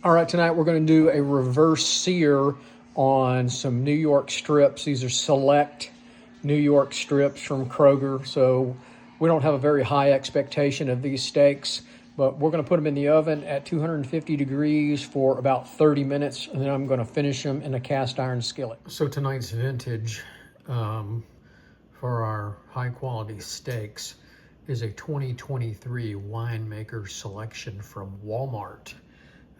All right, tonight we're going to do a reverse sear on some New York strips. These are select New York strips from Kroger, so we don't have a very high expectation of these steaks, but we're going to put them in the oven at 250 degrees for about 30 minutes, and then I'm going to finish them in a cast iron skillet. So tonight's vintage for our high quality steaks is a 2023 winemaker selection from Walmart.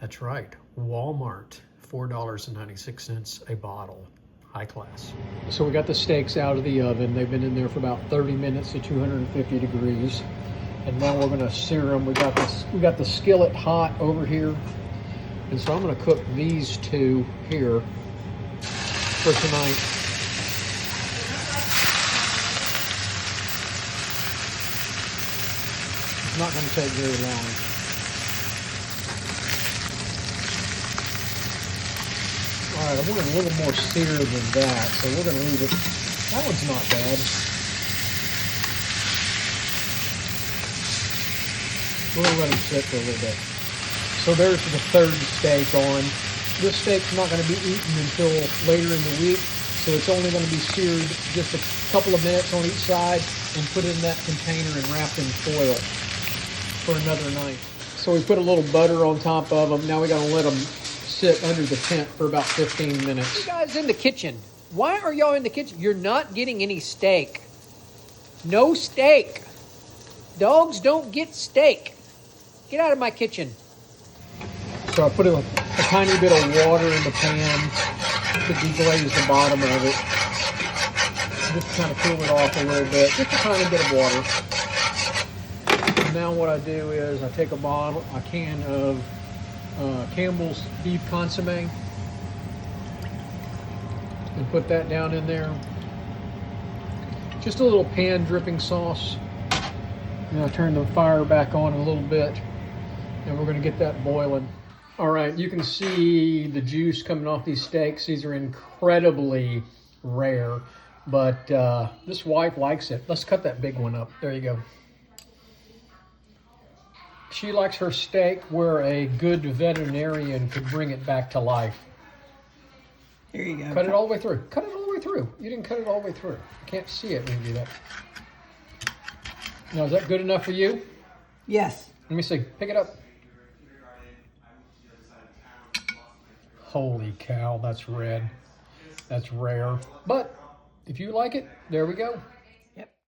That's right, Walmart, $4.96 a bottle, high class. So we got the steaks out of the oven. They've been in there for about 30 minutes at 250 degrees. And now we're gonna sear them. We got the skillet hot over here. And so I'm gonna cook these two here for tonight. It's not gonna take very long. All right, I want it a little more sear than that, so we're going to leave it. That one's not bad. We're going to let them sit for a little bit. So there's the third steak on. This steak's not going to be eaten until later in the week, so it's only going to be seared just a couple of minutes on each side and put it in that container and wrapped in foil for another night. So we put a little butter on top of them. Now we got to let them sit under the tent for about 15 minutes. You guys in the kitchen. Why are y'all in the kitchen? You're not getting any steak. No steak. Dogs don't get steak. Get out of my kitchen. So I put a tiny bit of water in the pan to deglaze the bottom of it. Just kind of cool it off a little bit. Just a tiny bit of water. And now what I do is I take a can of Campbell's beef consomme and put that down in there. Just a little pan dripping sauce. And I'll turn the fire back on a little bit and we're going to get that boiling. All right, you can see the juice coming off these steaks. These are incredibly rare, but this wife likes it. Let's cut that big one up. There you go. She likes her steak where a good veterinarian could bring it back to life. There you go. Cut it all the way through. Cut it all the way through. You didn't cut it all the way through. You can't see it when you do that. Now, is that good enough for you? Yes. Let me see. Pick it up. Holy cow, that's red. That's rare. But if you like it, there we go.